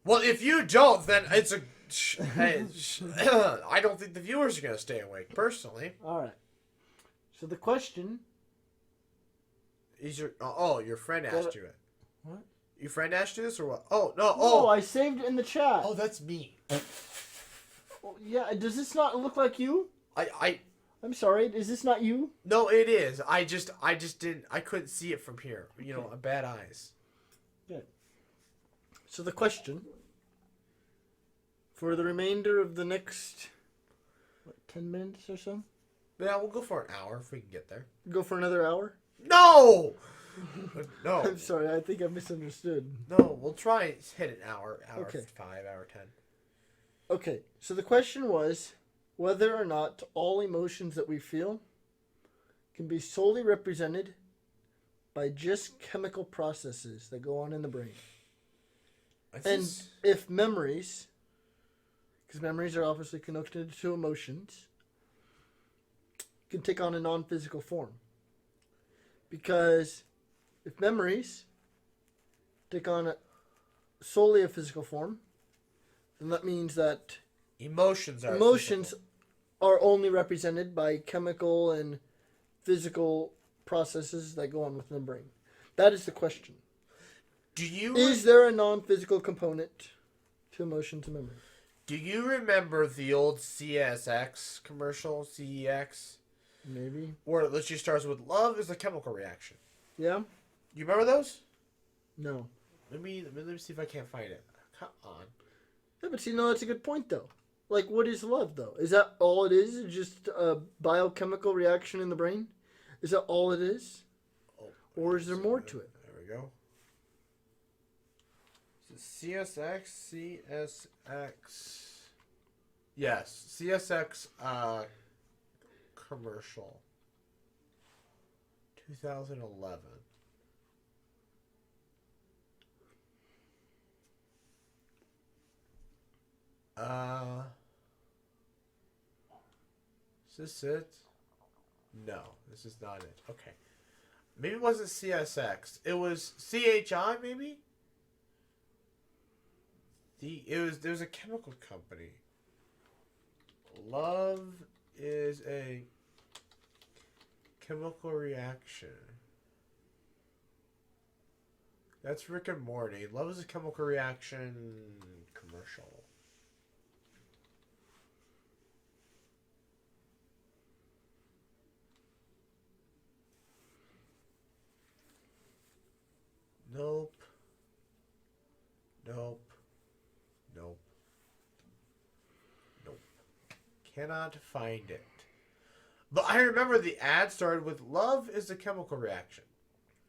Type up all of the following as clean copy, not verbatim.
Well, if you don't, then it's a. I don't think the viewers are gonna stay awake. Personally, All right. So the question. is your friend asked you it? What? Your friend asked you this or what? Oh no! Oh, I saved it in the chat. Oh, that's me. Oh, yeah. Does this not look like you? I I'm sorry. Is this not you? no, it is. I just didn't. I couldn't see it from here. You know, bad eyes. Good. So the question. For the remainder of the next, 10 minutes or so? Yeah, we'll go for an hour if we can get there. Go for another hour? No! No. I'm sorry, I think I misunderstood. No, we'll try and hit an hour, Okay. 5, hour 10. Okay, so the question was whether or not all emotions that we feel can be solely represented by just chemical processes that go on in the brain. And if memories, because memories are obviously connected to emotions, can take on a non-physical form. Because if memories take on solely a physical form, then that means that emotions are only represented by chemical and physical processes that go on within the brain. That is the question. Is there a non-physical component to emotions and memory? Do you remember the old CSX commercial, CEX? Maybe. Where it literally starts with love is a chemical reaction. Yeah? You remember those? No. Let me see if I can't find it. Come on. Yeah, but see, no, that's a good point, though. Like, what is love, though? Is that all it is? Is just a biochemical reaction in the brain? Is that all it is? Oh, or is there more to it? There we go. CSX. Yes, CSX commercial. 2011. Is this it? No, this is not it. Okay. Maybe it wasn't CSX. It was CHI, maybe? There was a chemical company. Love is a chemical reaction. That's Rick and Morty. Love is a chemical reaction commercial. Nope. Nope. Nope. Nope. Cannot find it. But I remember the ad started with love is a chemical reaction.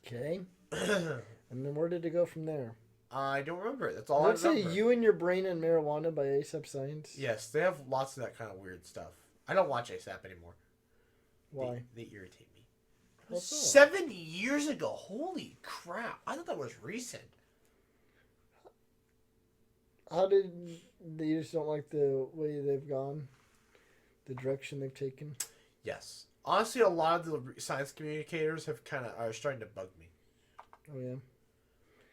Okay. And then where did it go from there? I don't remember it. That's all Let's I remember. say You and Your Brain and Marijuana by ASAP Science. Yes, they have lots of that kind of weird stuff. I don't watch ASAP anymore. Why? They irritate me. 7 years ago. Holy crap. I thought that was recent. How did you just don't like the way they've gone? The direction they've taken? Yes. Honestly, a lot of the science communicators are starting to bug me. Oh yeah.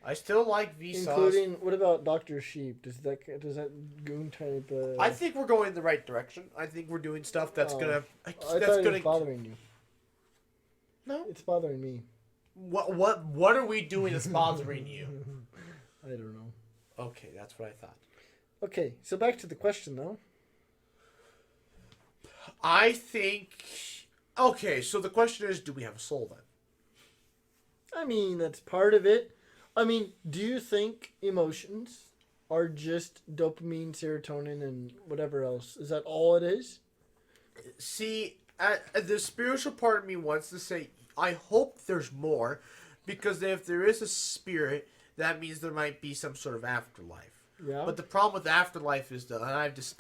I still like Vsauce. Including, what about Dr. Sheep? Does that goon type? I think we're going in the right direction. I think we're doing stuff that's gonna. I thought it was bothering you. No, it's bothering me. What are we doing that's bothering you? I don't know. Okay, that's what I thought. Okay, so back to the question though. I think. Okay, so the question is, do we have a soul then? I mean, that's part of it. I mean, do you think emotions are just dopamine, serotonin, and whatever else? Is that all it is? See, the spiritual part of me wants to say, I hope there's more, because if there is a spirit, that means there might be some sort of afterlife. Yeah. But the problem with afterlife is,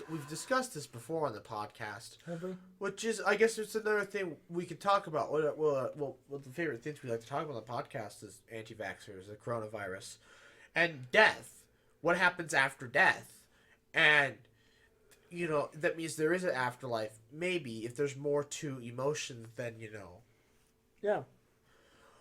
we've discussed this before on the podcast. Have we? Which is, I guess it's another thing we could talk about. Well, the favorite things we like to talk about on the podcast is anti-vaxxers, the coronavirus, and death. What happens after death? And, that means there is an afterlife. Maybe, if there's more to emotions than, Yeah.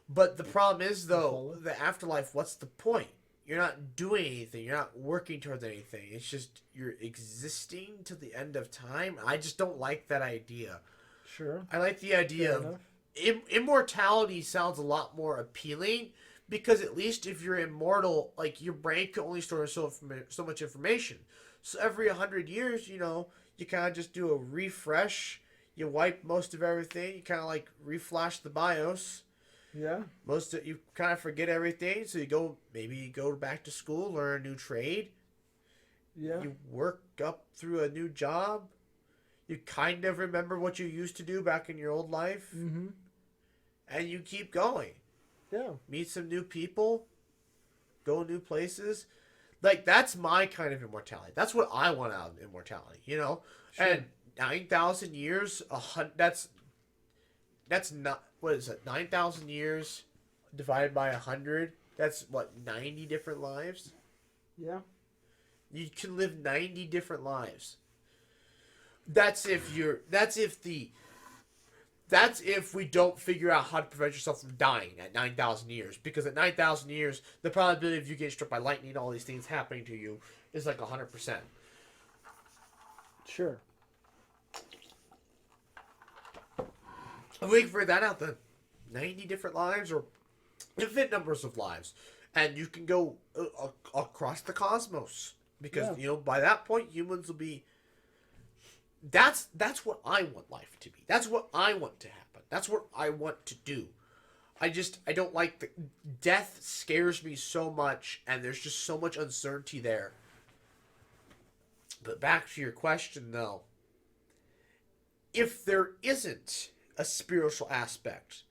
But the problem is, though, the afterlife, what's the point? you're not doing anything. You're not working towards anything. It's just you're existing to the end of time. I just don't like that idea. Sure. I like the idea Fair of enough. immortality sounds a lot more appealing because at least if you're immortal, like your brain can only store so much information. So every 100 years, you kind of just do a refresh. You wipe most of everything. You kind of like reflash the BIOS. Yeah. Most of you kind of forget everything. So maybe you go back to school, learn a new trade. Yeah. You work up through a new job. You kind of remember what you used to do back in your old life. Mm-hmm. And you keep going. Yeah. Meet some new people. Go new places. Like, that's my kind of immortality. That's what I want out of immortality, Sure. And 9,000 years, that's not, what is it, 9,000 years divided by 100? That's, what, 90 different lives? Yeah. You can live 90 different lives. That's if we don't figure out how to prevent yourself from dying at 9,000 years. Because at 9,000 years, the probability of you getting struck by lightning and all these things happening to you is like 100%. Sure. If we can figure that out, then 90 different lives or infinite numbers of lives. And you can go across the cosmos. Because, by that point, humans will be... That's what I want life to be. That's what I want to happen. That's what I want to do. I don't like death scares me so much, and there's just so much uncertainty there. But back to your question, though. If there isn't a spiritual aspect,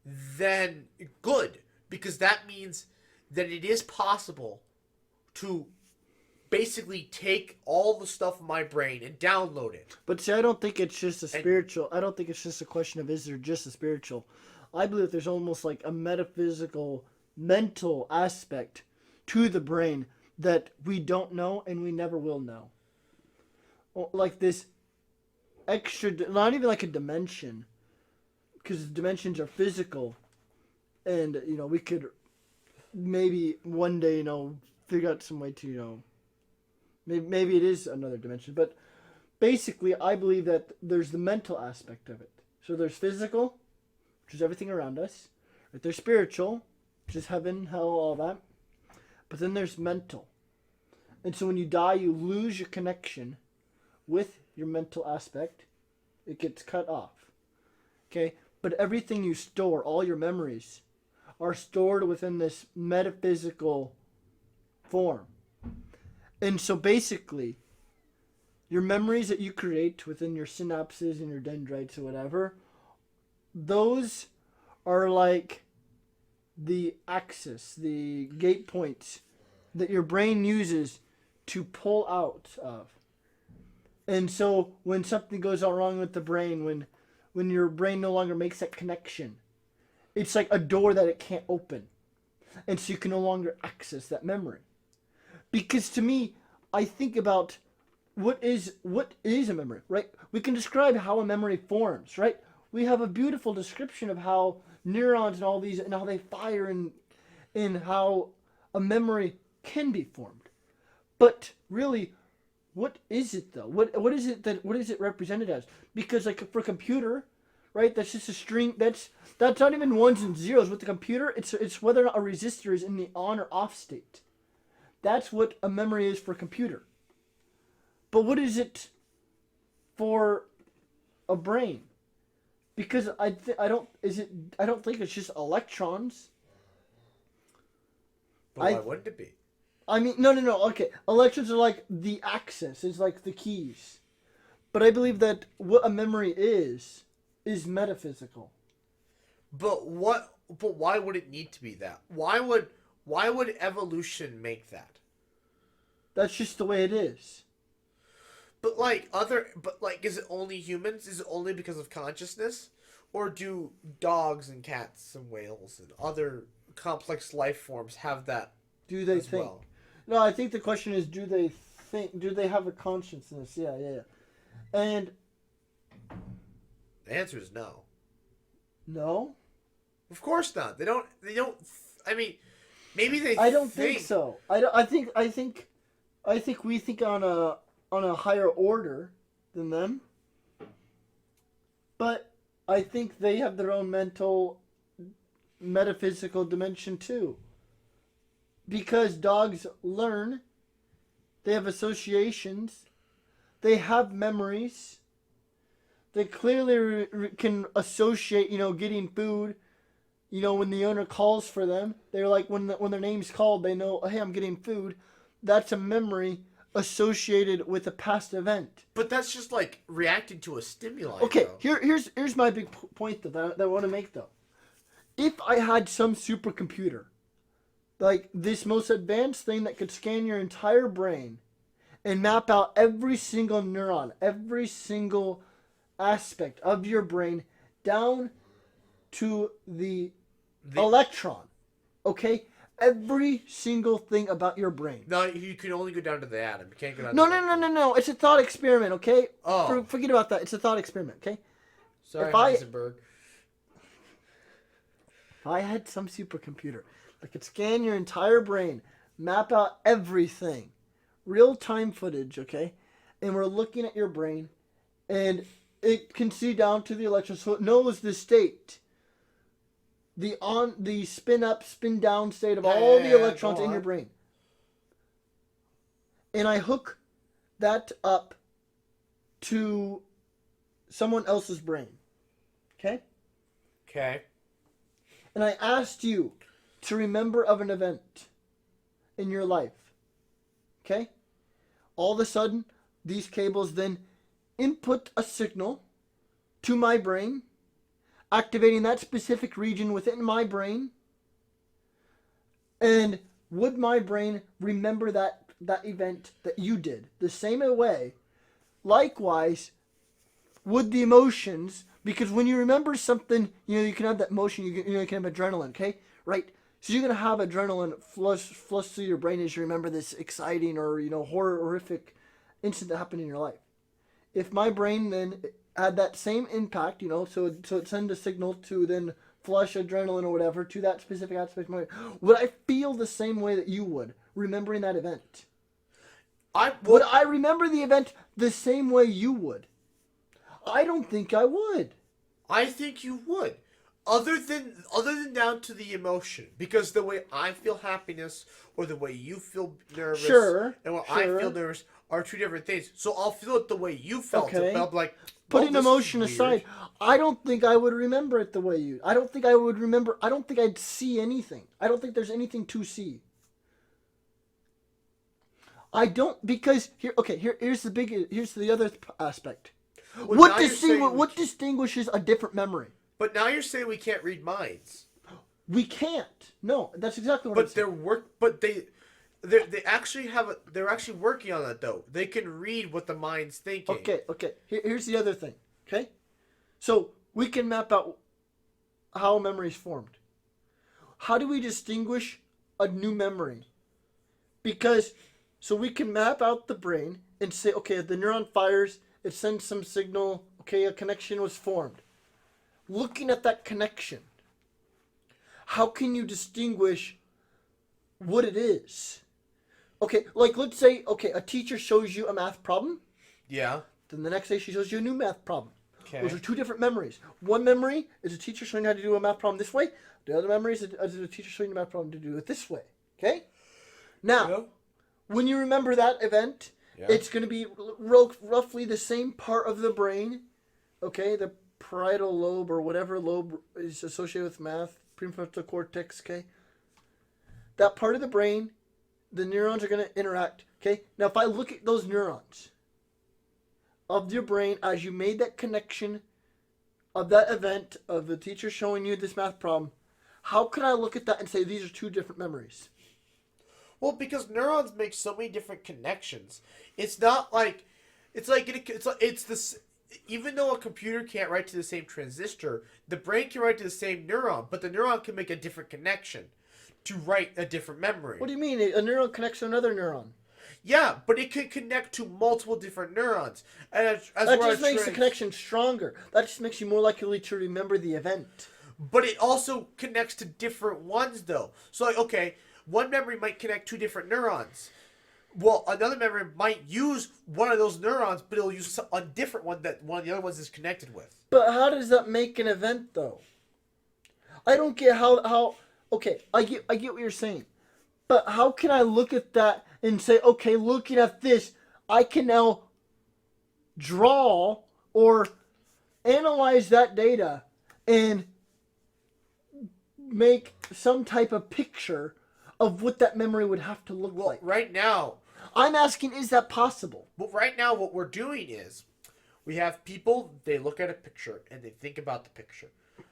then good. Because that means that it is possible to basically take all the stuff in my brain and download it. But see, I don't think it's just a spiritual. I don't think it's just a question of is there just a spiritual. I believe there's almost like a metaphysical, mental aspect to the brain that we don't know and we never will know. Like this extra, not even like a dimension, because dimensions are physical, and we could maybe one day figure out some way to maybe it is another dimension, but basically I believe that there's the mental aspect of it. So there's physical, which is everything around us. Right? There's spiritual, which is heaven, hell, all that. But then there's mental. And so when you die, you lose your connection with your mental aspect. It gets cut off. Okay? But everything you store, all your memories, are stored within this metaphysical form. And so basically, your memories that you create within your synapses and your dendrites or whatever, those are like the axis, the gate points that your brain uses to pull out of. And so when something goes all wrong with the brain, when your brain no longer makes that connection, it's like a door that it can't open. And so you can no longer access that memory. Because to me, I think about what is a memory, right? We can describe how a memory forms, right? We have a beautiful description of how neurons and all these, and how they fire and how a memory can be formed. But really, what is it though? What is it represented as? Because like for a computer, right? That's just a string. That's not even ones and zeros. With the computer, it's whether or not a resistor is in the on or off state. That's what a memory is for a computer. But what is it for a brain? Because I don't think it's just electrons. But why wouldn't it be? I mean, no. Okay, electrons are like the access. It's like the keys. But I believe that what a memory is metaphysical. But why would it need to be that? Why would evolution make that? That's just the way it is. But is it only humans? Is it only because of consciousness? Or do dogs and cats and whales and other complex life forms have that? Do they as think? Well? No, I think the question is, do they think? Do they have a consciousness? Yeah. And the answer is no. No? Of course not. They don't. I mean, maybe they. I don't think so. I think we think on a higher order than them. But I think they have their own mental, metaphysical dimension too. Because dogs learn, they have associations, they have memories. They clearly can associate, getting food. When the owner calls for them, they're like, when their name's called, they know, hey, I'm getting food. That's a memory associated with a past event. But that's just like reacting to a stimuli. Okay, though. here's my big point that I want to make though. If I had some supercomputer, like this most advanced thing that could scan your entire brain and map out every single neuron, every single aspect of your brain down to the electron, okay? Every single thing about your brain. No, you can only go down to the atom. You can't go down. No. It's a thought experiment, okay? Oh, Forget about that. It's a thought experiment, okay? Sorry, if Heisenberg. If I had some supercomputer that could scan your entire brain, map out everything, real-time footage, okay? And we're looking at your brain, and it can see down to the electron, so it knows the state. The spin up, spin down state of all the electrons in your brain. And I hook that up to someone else's brain. Okay? Okay. And I asked you to remember of an event in your life. Okay? All of a sudden, these cables then input a signal to my brain, activating that specific region within my brain. And would my brain remember that event that you did the same way? Likewise, would the emotions, because when you remember something, you can have that emotion, you can have adrenaline, okay? Right? So you're going to have adrenaline flush through your brain as you remember this exciting or, horrific incident that happened in your life. If my brain then had that same impact, so it sends a signal to then flush adrenaline or whatever to that specific aspect of my brain, would I feel the same way that you would, remembering that event? Would I remember the event the same way you would? I don't think I would. I think you would. Other than down to the emotion. Because the way I feel happiness or the way you feel nervous and what I feel nervous are two different things. So I'll feel it the way you felt it, but I'm like, putting emotion aside, I don't think I would remember it the way you. I don't think I would remember. I don't think I'd see anything. I don't think there's anything to see. I don't, because here's the other aspect. Well, what distinguishes a different memory? But now you're saying we can't read minds. We can't. No, that's exactly what I'm saying. They actually they're actually working on that though. They can read what the mind's thinking. Okay. Here's the other thing. Okay, so we can map out how memory is formed. How do we distinguish a new memory? Because so we can map out the brain and say, okay, the neuron fires, it sends some signal. Okay, a connection was formed. Looking at that connection, how can you distinguish what it is? Okay, like let's say, a teacher shows you a math problem. Yeah. Then the next day she shows you a new math problem. Okay. Those are two different memories. One memory is a teacher showing you how to do a math problem this way. The other memory is a teacher showing you a math problem to do it this way. Okay? Now, when you remember that event, it's going to be roughly the same part of the brain. Okay, the parietal lobe or whatever lobe is associated with math, prefrontal cortex, okay? That part of the brain, the neurons are going to interact, okay? Now, if I look at those neurons of your brain as you made that connection of that event of the teacher showing you this math problem, how can I look at that and say these are two different memories? Well, because neurons make so many different connections. It's not like it's this. Even though a computer can't write to the same transistor, the brain can write to the same neuron, but the neuron can make a different connection to write a different memory. What do you mean? A neuron connects to another neuron? Yeah, but it can connect to multiple different neurons. And that just makes the connection stronger. That just makes you more likely to remember the event. But it also connects to different ones, though. So, like, okay, one memory might connect two different neurons. Well, another memory might use one of those neurons, but it'll use a different one that one of the other ones is connected with. But how does that make an event, though? I don't get how. Okay, I get what you're saying, but how can I look at that and say, okay, looking at this, I can now draw or analyze that data and make some type of picture of what that memory would have to look like. Right now, I'm asking, is that possible? well, right now what we're doing is we have people, they look at a picture and they think about the picture.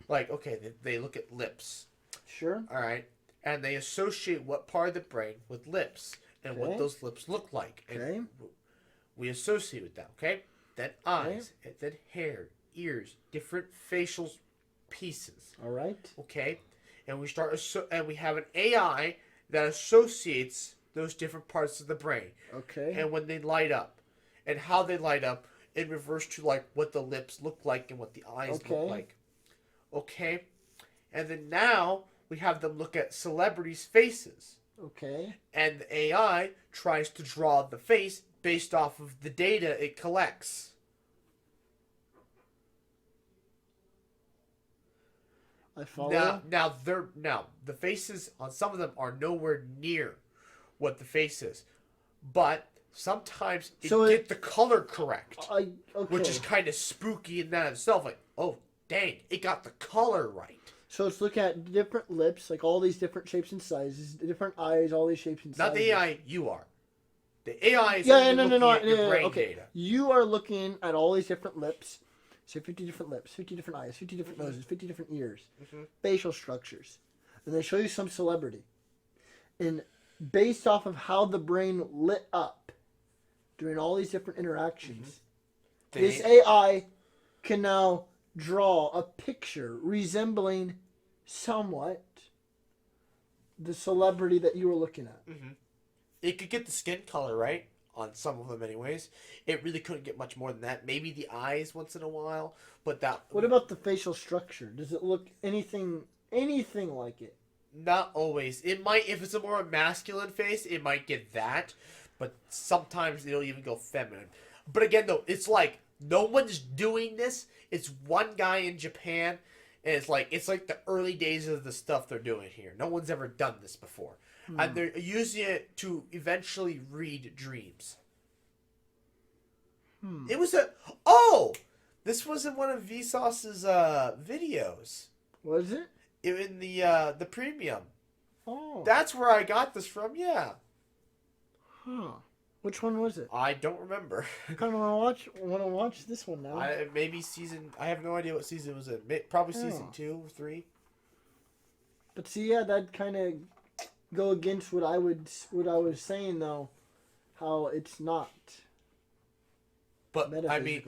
Like, okay, they look at lips. Sure. All right. And they associate what part of the brain with lips and what those lips look like. And we associate with that, okay? Then eyes, and then hair, ears, different facial pieces. All right. Okay? And we and we have an AI that associates those different parts of the brain. Okay. And when they light up and how they light up in reverse to like what the lips look like and what the eyes look like. Okay? And then now we have them look at celebrities' faces. Okay. And the AI tries to draw the face based off of the data it collects. I follow. Now the faces on some of them are nowhere near what the face is, but sometimes it gets the color correct, which is kind of spooky in that itself. Like, oh dang, it got the color right. So it's looking at different lips, like all these different shapes and sizes, different eyes, all these shapes and sizes. Not the AI, you are. The AI is looking at your brain data. You are looking at all these different lips. So 50 different lips, 50 different eyes, 50 different noses, 50 different ears, facial structures. And they show you some celebrity. And based off of how the brain lit up during all these different interactions, this AI can now draw a picture resembling somewhat the celebrity that you were looking at. It could get the skin color right on some of them anyways. It really couldn't get much more than that. Maybe the eyes once in a while, but that... What about the facial structure? Does it look anything like it? Not always. It might, if it's a more masculine face, it might get that, but sometimes it'll even go feminine. But again though, it's like no one's doing this. It's one guy in Japan, and it's like the early days of the stuff they're doing here. No one's ever done this before. And they're using it to eventually read dreams. It was this was in one of Vsauce's videos. Was it? In the premium. Oh. That's where I got this from, yeah. Huh. Which one was it? I don't remember. I kind of want to watch this one now. Maybe season... I have no idea what season it was in. Probably season 2 or 3. But see, yeah, that kind of go against what I was saying though, how it's not. But I mean,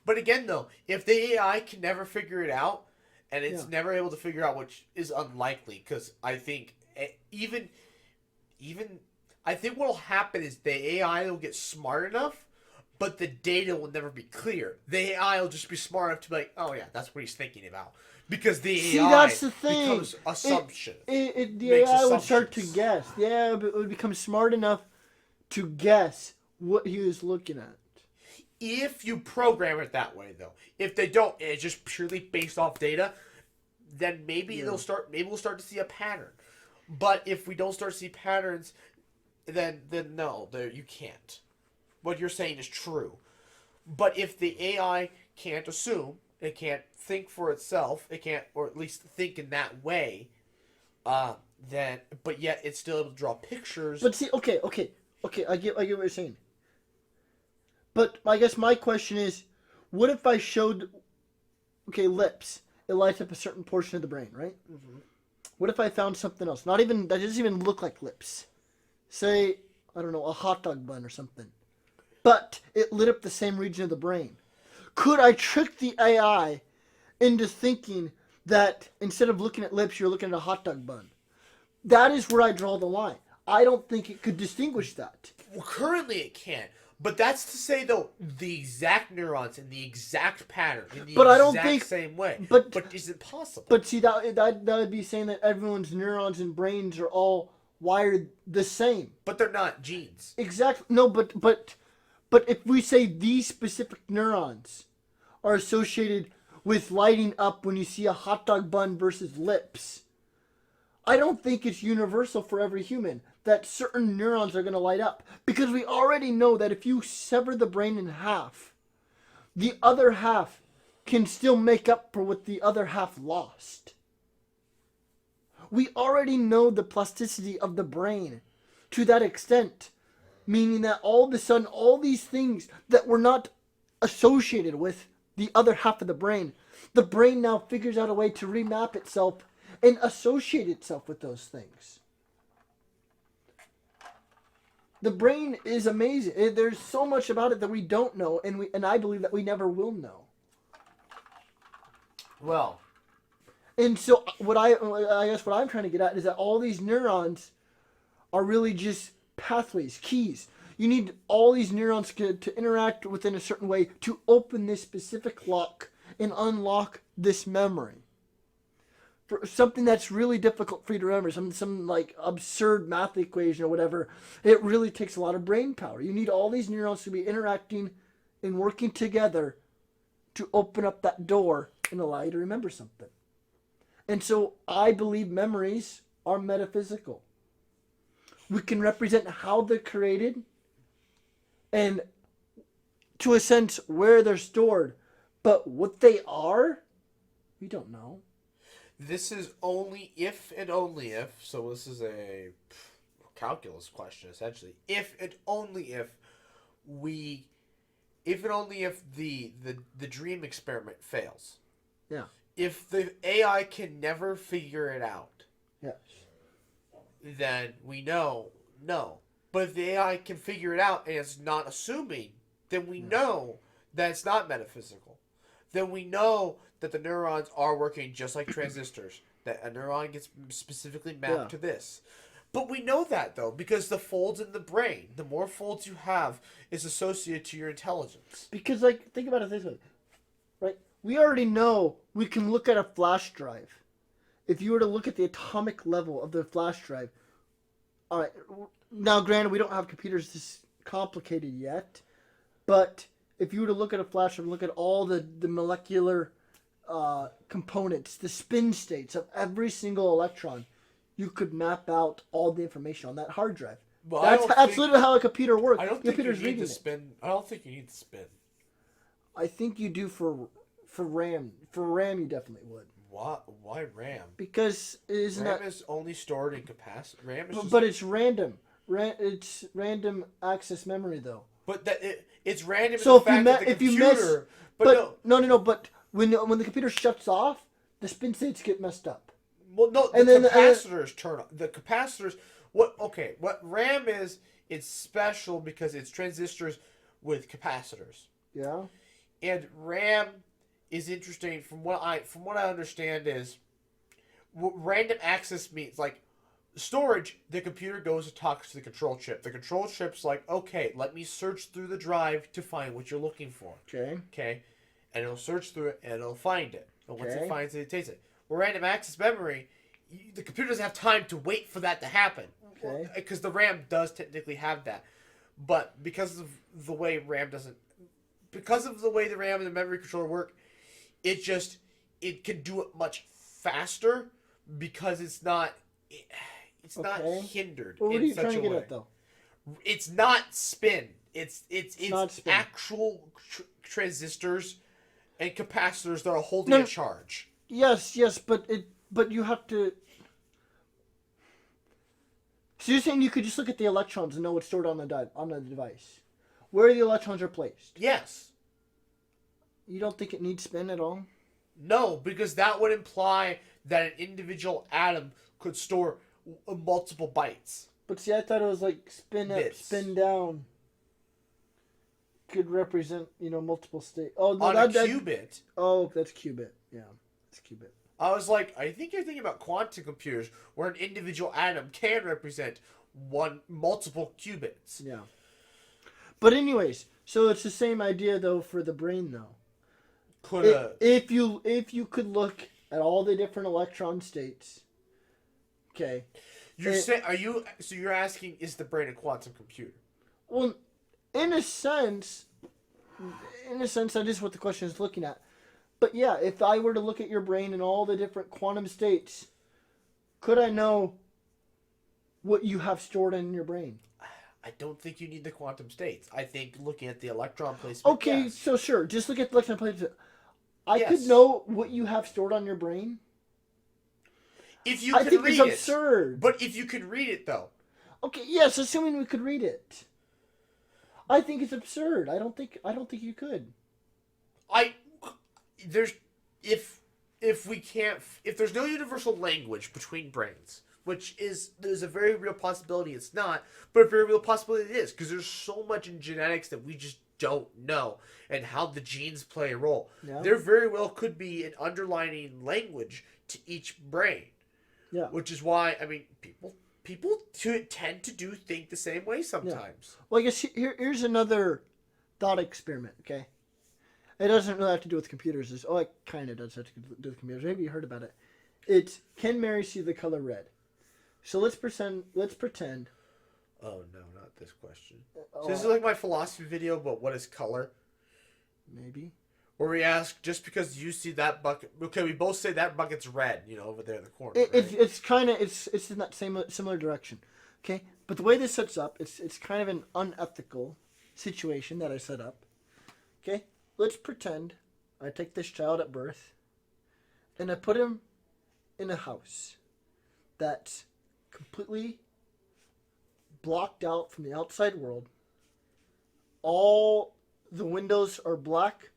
but again though, if the AI can never figure it out, and it's never able to figure out, which is unlikely, because I think even I think what'll happen is the AI will get smart enough, but the data will never be clear. The AI will just be smart enough to be like, oh yeah, that's what he's thinking about. Because the AI that's the thing. becomes assumption. The AI would start to guess. Yeah, but it would become smart enough to guess what he was looking at. If you program it that way, though, if they don't, it's just purely based off data, then maybe we'll start to see a pattern. But if we don't start to see patterns, then no, you can't. What you're saying is true. But if the AI can't assume, it can't think for itself, it can't, or at least think in that way, then, but yet it's still able to draw pictures. But see, okay, I get what you're saying. But I guess my question is, what if I showed, lips, it lights up a certain portion of the brain, right? What if I found something else? That doesn't even look like lips. Say, I don't know, a hot dog bun or something. But it lit up the same region of the brain. Could I trick the AI into thinking that instead of looking at lips, you're looking at a hot dog bun? That is where I draw the line. I don't think it could distinguish that. Well, currently it can. But that's to say, though, the exact neurons in the exact pattern, in the same way. But is it possible? But see, that would be saying that everyone's neurons and brains are all wired the same. But they're not genes. Exactly. No, but if we say these specific neurons are associated with lighting up when you see a hot dog bun versus lips, I don't think it's universal for every human that certain neurons are going to light up, because we already know that if you sever the brain in half, the other half can still make up for what the other half lost. We already know the plasticity of the brain to that extent, meaning that all of a sudden all these things that were not associated with the other half of the brain now figures out a way to remap itself and associate itself with those things. The brain is amazing. There's so much about it that we don't know, and I believe that we never will know. Well, and so I guess what I'm trying to get at is that all these neurons are really just pathways, keys. You need all these neurons to interact within a certain way to open this specific lock and unlock this memory. For something that's really difficult for you to remember, some like absurd math equation or whatever, it really takes a lot of brain power. You need all these neurons to be interacting and working together to open up that door and allow you to remember something. And so I believe memories are metaphysical. We can represent how they're created and, to a sense, where they're stored. But what they are, we don't know. This is only if and only if, so this is a calculus question, essentially. If and only if the dream experiment fails. Yeah. If the AI can never figure it out, yes, then we know no. But if the AI can figure it out and it's not assuming, then we know that it's not metaphysical. Then we know that the neurons are working just like transistors. That a neuron gets specifically mapped to this. But we know that, though, because the folds in the brain, the more folds you have, is associated to your intelligence. Because, like, think about it this way, right? We already know we can look at a flash drive. If you were to look at the atomic level of the flash drive, all right, now granted we don't have computers this complicated yet, but if you were to look at a flash drive and look at all the molecular components, the spin states of every single electron, you could map out all the information on that hard drive. Well, that's literally how a computer works. I don't think you need the spin. I don't think you need the spin. I think you do for RAM. For RAM, you definitely would. Why RAM? Because RAM is only stored in capacity. RAM is but it's random. It's random access memory, though. But it's random. So in the fact that the computer, but when the computer shuts off, the spin states get messed up. Well, no, the capacitors turn on. The capacitors. What RAM is? It's special because it's transistors with capacitors. Yeah. And RAM is interesting from what I understand is what random access means. Like storage, the computer goes and talks to the control chip. The control chip's like, okay, let me search through the drive to find what you're looking for. Okay. And it'll search through it and it'll find it. And once it finds it, it takes it. Well, random access memory, the computer doesn't have time to wait for that to happen. Okay. Because the RAM does technically have that. But because of the way the RAM and the memory controller work, it can do it much faster because it's not hindered. Well, what are you trying to get at, though? It's not spin. It's not spin. Actual transistors and capacitors that are holding a charge. Yes, but you have to. So you're saying you could just look at the electrons and know what's stored on the device, where the electrons are placed? Yes. You don't think it needs spin at all? No, because that would imply that an individual atom could store multiple bytes. But see, I thought it was like spin up, spin down. Could represent, multiple states. Oh, no, a qubit. Oh, that's qubit. Yeah, it's qubit. I was like, I think you're thinking about quantum computers, where an individual atom can represent multiple qubits. Yeah. But anyways, so it's the same idea though for the brain though. If you could look at all the different electron states, okay. You're asking, is the brain a quantum computer? Well, in a sense, that is what the question is looking at. But yeah, if I were to look at your brain and all the different quantum states, could I know what you have stored in your brain? I don't think you need the quantum states. I think looking at the electron placement. Okay, yes. so sure, just look at the electron placement. I Yes. could know what you have stored on your brain. If you I could think read it's absurd. But if you could read it, though. Okay, yes, assuming we could read it. I think it's absurd. I don't think you could. If there's no universal language between brains, there's a very real possibility it's not, but a very real possibility it is, because there's so much in genetics that we just don't know, and how the genes play a role. Yeah. There very well could be an underlying language to each brain. Yeah. Which is why, I mean, people tend to think the same way sometimes. Yeah. Well, I guess here's another thought experiment, okay? It doesn't really have to do with computers. It kind of does have to do with computers. Maybe you heard about it. It's, can Mary see the color red? So let's pretend. Oh, no, not this question. So this is like my philosophy video, but what is color? Maybe. Where we ask, just because you see that bucket, okay, we both say that bucket's red, over there in the corner. It's kind of it's in that similar direction, okay. But the way this sets up, it's kind of an unethical situation that I set up. Okay, let's pretend I take this child at birth, and I put him in a house that's completely blocked out from the outside world. All the windows are black.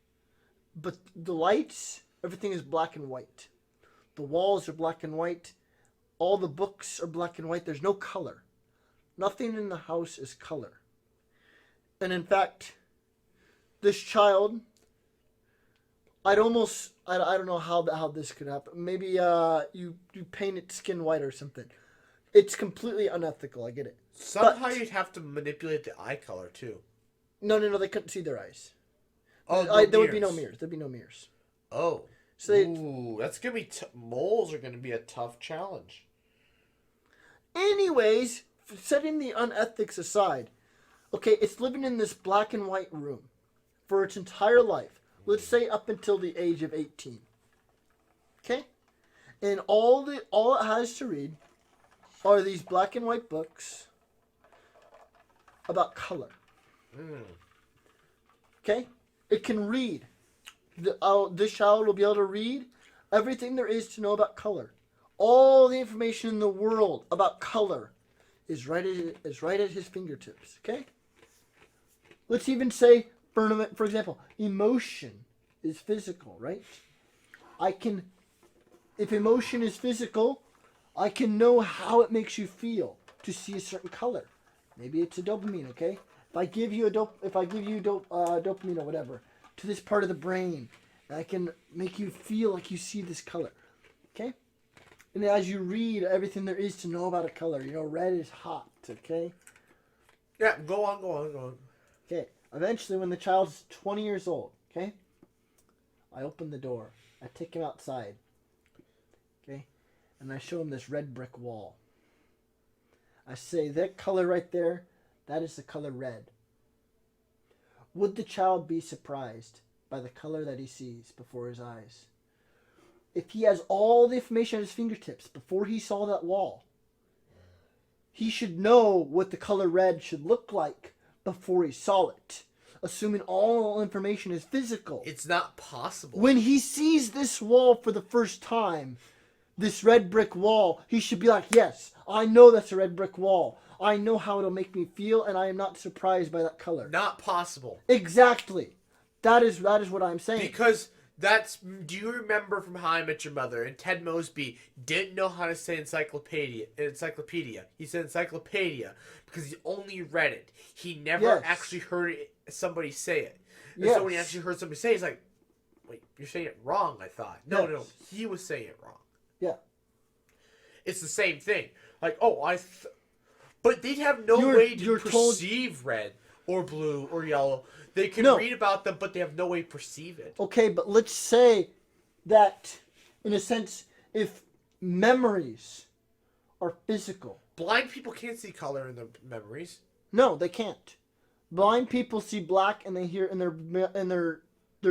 But the lights, everything is black and white. The walls are black and white. All the books are black and white. There's no color. Nothing in the house is color. And in fact, this child, I don't know how this could happen. Maybe you paint its skin white or something. It's completely unethical. I get it. Somehow you'd have to manipulate the eye color too. No. They couldn't see their eyes. Oh, there would be no mirrors. There'd be no mirrors. Oh. So that's gonna be moles are gonna be a tough challenge. Anyways, setting the unethics aside, okay, it's living in this black and white room for its entire life. Let's say up until the age of 18. Okay, and all it has to read are these black and white books about color. Okay. It can read. This child will be able to read everything there is to know about color. All the information in the world about color is right at his fingertips. Okay. Let's even say, for example, emotion is physical, right? If emotion is physical, I can know how it makes you feel to see a certain color. Maybe it's a dopamine. Okay. If I give you dopamine or whatever to this part of the brain, I can make you feel like you see this color, okay? And as you read everything there is to know about a color, red is hot, okay? Yeah, go on. Okay, eventually when the child's 20 years old, okay? I open the door, I take him outside, okay? And I show him this red brick wall. I say, that color right there, that is the color red. Would the child be surprised by the color that he sees before his eyes? If he has all the information at his fingertips before he saw that wall, he should know what the color red should look like before he saw it, assuming all information is physical. It's not possible. When he sees this wall for the first time, this red brick wall, he should be like, yes, I know that's a red brick wall. I know how it'll make me feel, and I am not surprised by that color. Not possible. Exactly. That is what I'm saying. Because do you remember from How I Met Your Mother, and Ted Mosby didn't know how to say encyclopedia. He said encyclopedia because he only read it. He never actually heard somebody say it. And so when he actually heard somebody say it, he's like, wait, you're saying it wrong, I thought. No, he was saying it wrong. Yeah. It's the same thing. Like, but they'd have no way to perceive red or blue or yellow. They can read about them, but they have no way to perceive it. Okay, but let's say that, in a sense, if memories are physical, blind people can't see color in their memories. No, they can't. Blind people see black and they hear in their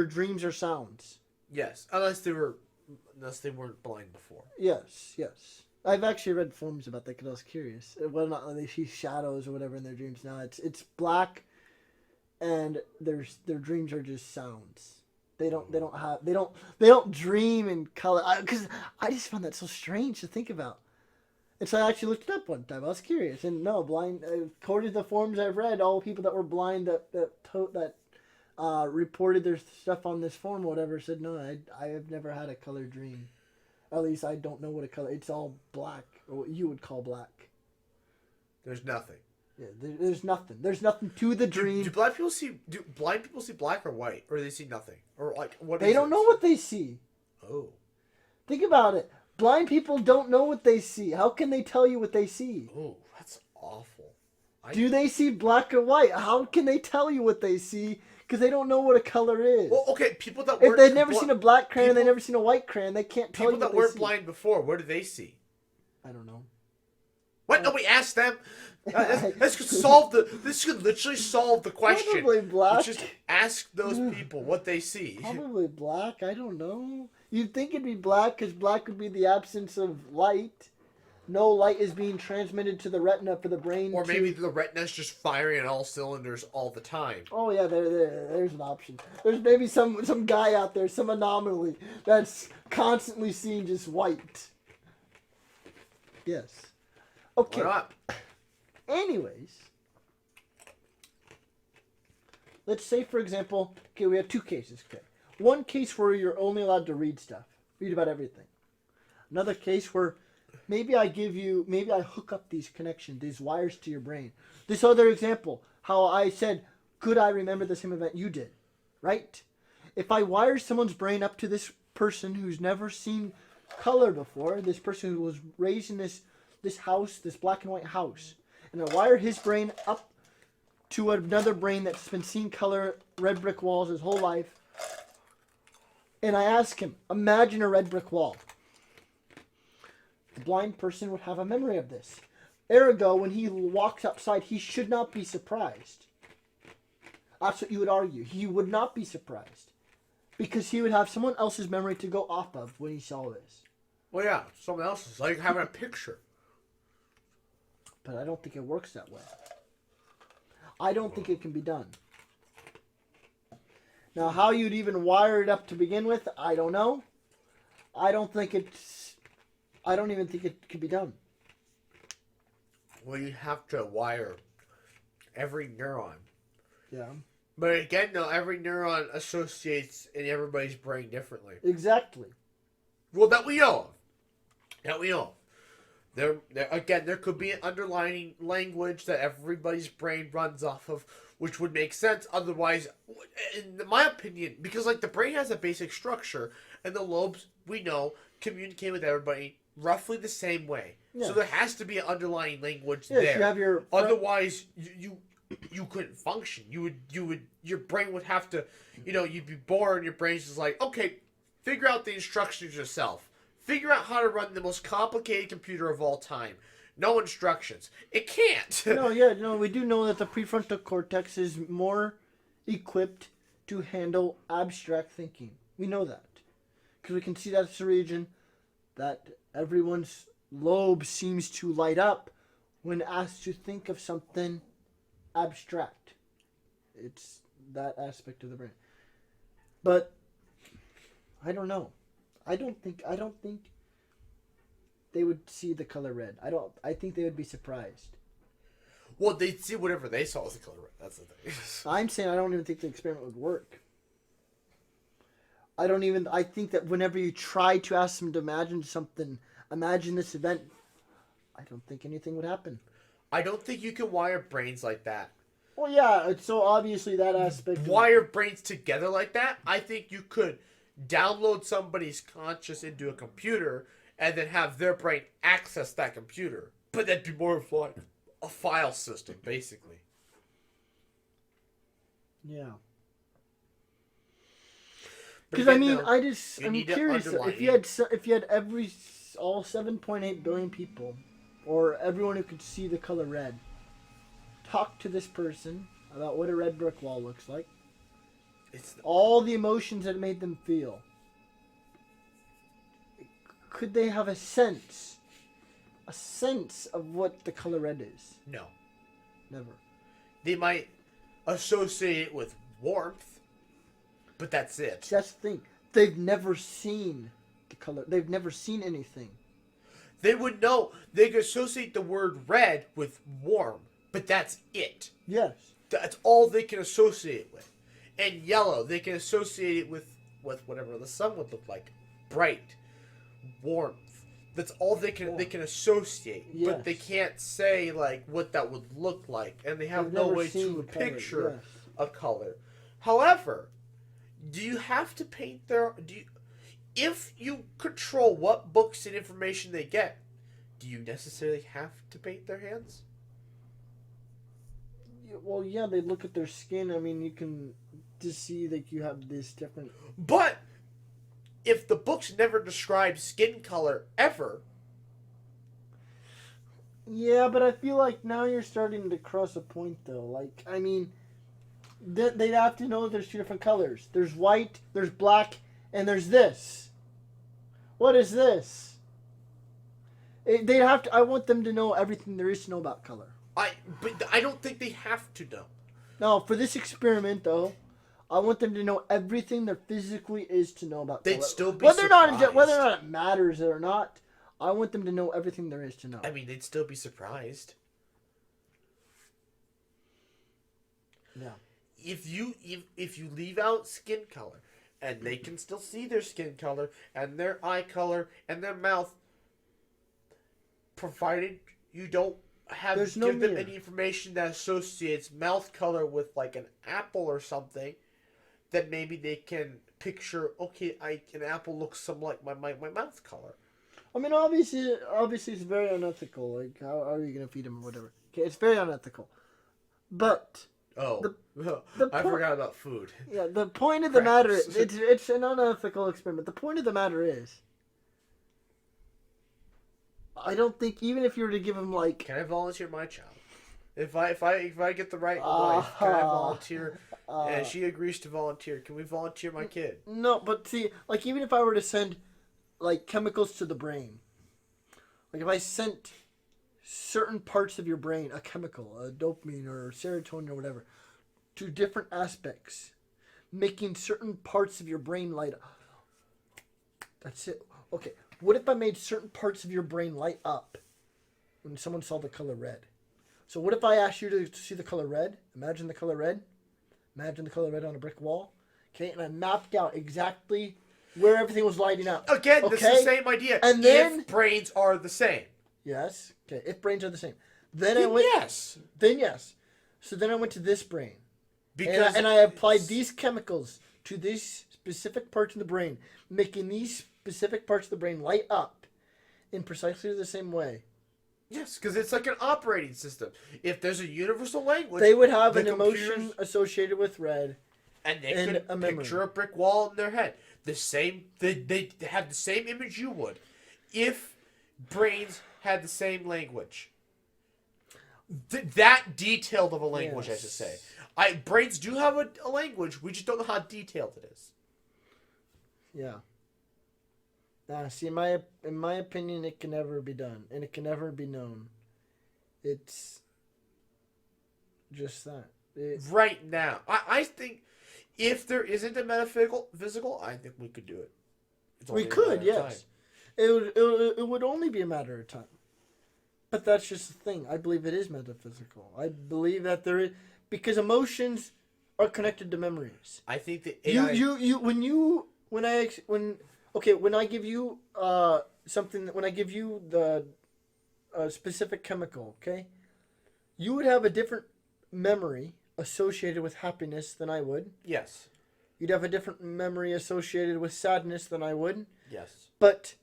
dreams or sounds. Yes, unless they weren't blind before. Yes, yes. I've actually read forums about that because I was curious. Whether or not they see shadows or whatever in their dreams. Now it's black, and their dreams are just sounds. They don't dream in color. Because I just found that so strange to think about. And so I actually looked it up one time. I was curious, and no, blind. According to the forums I've read, all people that were blind that reported their stuff on this forum or whatever said no. I have never had a color dream. At least I don't know what a color. It's all black, or what you would call black. There's nothing. Yeah, there's nothing. There's nothing to the dream. Do blind people see black or white, or do they see nothing, or like what? They don't know what they see. Oh, think about it. Blind people don't know what they see. How can they tell you what they see? Oh, that's awful. Do they see black or white? How can they tell you what they see? Because they don't know what a color is. Well, okay, people that if they've never seen a black crayon, they've never seen a white crayon, they can't tell you what they see. People that weren't blind before, what do they see? I don't know. What? No, we asked them. This could literally solve the question. Probably black. Just ask those people what they see. Probably black. I don't know. You'd think it'd be black because black would be the absence of light. No light is being transmitted to the retina for the brain. Or maybe the retina's just firing on all cylinders all the time. Oh yeah, there's an option. There's maybe some guy out there, some anomaly that's constantly seeing just white. Yes. Okay. Why not? Anyways, let's say for example, okay, we have two cases. Okay, one case where you're only allowed to read stuff, read about everything. Another case where maybe I hook up these connections, these wires to your brain. This other example, how I said, could I remember the same event you did, right? If I wire someone's brain up to this person who's never seen color before, this person who was raised in this house, this black and white house, and I wire his brain up to another brain that's been seeing color, red brick walls his whole life, and I ask him, imagine a red brick wall. The blind person would have a memory of this. Ergo, when he walks outside, he should not be surprised. That's what you would argue. He would not be surprised. Because he would have someone else's memory to go off of when he saw this. Well, yeah, someone else's. Like having a picture. But I don't think it works that way. I don't think it can be done. Now, how you'd even wire it up to begin with, I don't know. I don't even think it could be done. Well, you have to wire every neuron. Yeah. But again, though, every neuron associates in everybody's brain differently. Exactly. Well, that we know of. There could be an underlying language that everybody's brain runs off of, which would make sense. Otherwise, in my opinion, because like the brain has a basic structure, and the lobes, we know, communicate with everybody roughly the same way. Yeah. So there has to be an underlying language there. You have your otherwise, you couldn't function. Your brain would have to, you'd be bored. Your brain's just like, okay, figure out the instructions yourself. Figure out how to run the most complicated computer of all time. No instructions. It can't. No, we do know that the prefrontal cortex is more equipped to handle abstract thinking. We know that. Because we can see that's the region that everyone's lobe seems to light up when asked to think of something abstract. It's that aspect of the brain. But I don't know. I don't think they would see the color red. I think they would be surprised. Well, they'd see whatever they saw as the color red. That's the thing. I'm saying I don't even think the experiment would work. I think that whenever you try to ask them to imagine this event, I don't think anything would happen. I don't think you can wire brains like that. Well, yeah, so obviously that aspect. Wire brains together like that? I think you could download somebody's conscious into a computer and then have their brain access that computer. But that'd be more of like a file system, basically. Yeah. Because I'm curious. If you had all 7.8 billion people or everyone who could see the color red, talk to this person about what a red brick wall looks like, all the emotions that made them feel, could they have a sense of what the color red is? No. Never. They might associate it with warmth, but that's it. That's the thing. They've never seen the color. They've never seen anything. They would know. They could associate the word red with warm, but that's it. Yes. That's all they can associate it with. And yellow, they can associate it with whatever the sun would look like. Bright. Warmth. That's all they can associate. Yes. But they can't say like what that would look like. And they have no way to picture a color. However, do you have to paint if you control what books and information they get, do you necessarily have to paint their hands? Well, yeah, they look at their skin. I mean, you can just see that you have this different... But if the books never describe skin color ever... Yeah, but I feel like now you're starting to cross a point, though. Like, I mean, they'd have to know there's two different colors. There's white, there's black, and there's this. What is this? They'd have to... I want them to know everything there is to know about color. But I don't think they have to know. No, for this experiment, though, I want them to know everything there physically is to know about color. They'd still be whether surprised. Whether or not it matters or not, I want them to know everything there is to know. I mean, they'd still be surprised. Yeah. If you leave out skin color, and they can still see their skin color, and their eye color, and their mouth, provided you don't give them any information that associates mouth color with like an apple or something, then maybe they can picture, okay, an apple looks something like my mouth color. I mean, obviously it's very unethical. Like, how are you going to feed them or whatever? Okay, it's very unethical. But... I forgot about food. Yeah, the point of the matter is, it's an unethical experiment. The point of the matter is, I don't think, even if you were to give him like... Can I volunteer my child? If I get the right wife, can I volunteer? And she agrees to volunteer. Can we volunteer my kid? No, but see, like even if I were to send like chemicals to the brain, like if I sent certain parts of your brain, a chemical, a dopamine or serotonin or whatever, to different aspects, making certain parts of your brain light up. That's it. Okay. What if I made certain parts of your brain light up when someone saw the color red? So what if I asked you to see the color red? Imagine the color red. Imagine the color red on a brick wall. Okay, and I mapped out exactly where everything was lighting up. Again, okay? This is the same idea. And then, if brains are the same. Yes. Okay, if brains are the same. Then yes. Then yes. So then I went to this brain. Because and I applied these chemicals to these specific parts of the brain, making these specific parts of the brain light up in precisely the same way. Yes, because it's like an operating system. If there's a universal language, they would have an emotion associated with red, and they could picture a brick wall in their head. The same, they have the same image you would, if brains had the same language. That detailed of a language, yes. I should say. Brains do have a language. We just don't know how detailed it is. Yeah. See, in my opinion, it can never be done, and it can never be known. It's just that. Right now, I think if there isn't a metaphysical, I think we could do it. We could, yes. It would only be a matter of time. But that's just the thing. I believe it is metaphysical. I believe that there is, because emotions are connected to memories. I think that AI... when I give you something, when I give you the specific chemical, okay, you would have a different memory associated with happiness than I would. Yes. You'd have a different memory associated with sadness than I would. Yes. But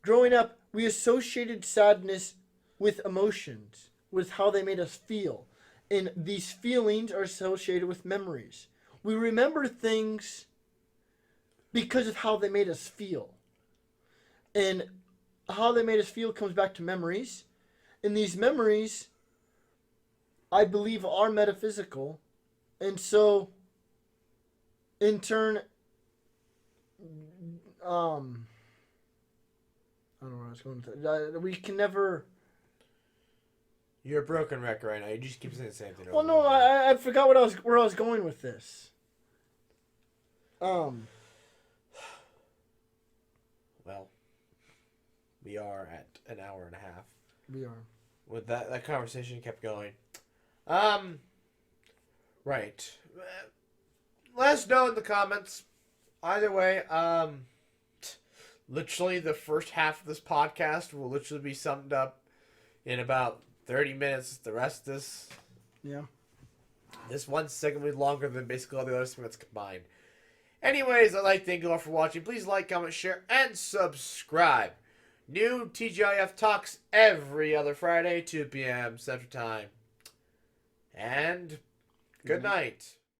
growing up, we associated sadness with emotions, with how they made us feel. And these feelings are associated with memories. We remember things because of how they made us feel. And how they made us feel comes back to memories. And these memories, I believe, are metaphysical. And so, in turn, I don't know where I was going with that. We can never... You're a broken record right now. You just keep saying the same thing. Well, no, I forgot where I was going with this. Well, we are at an hour and a half. We are. With that conversation kept going. Right. Let us know in the comments. Either way, literally the first half of this podcast will literally be summed up in about 30 minutes. The rest of this... Yeah. This one segment will be longer than basically all the other segments combined. Anyways, I'd like to thank you all for watching. Please like, comment, share, and subscribe. New TGIF Talks every other Friday, 2 p.m. Central Time. And good night.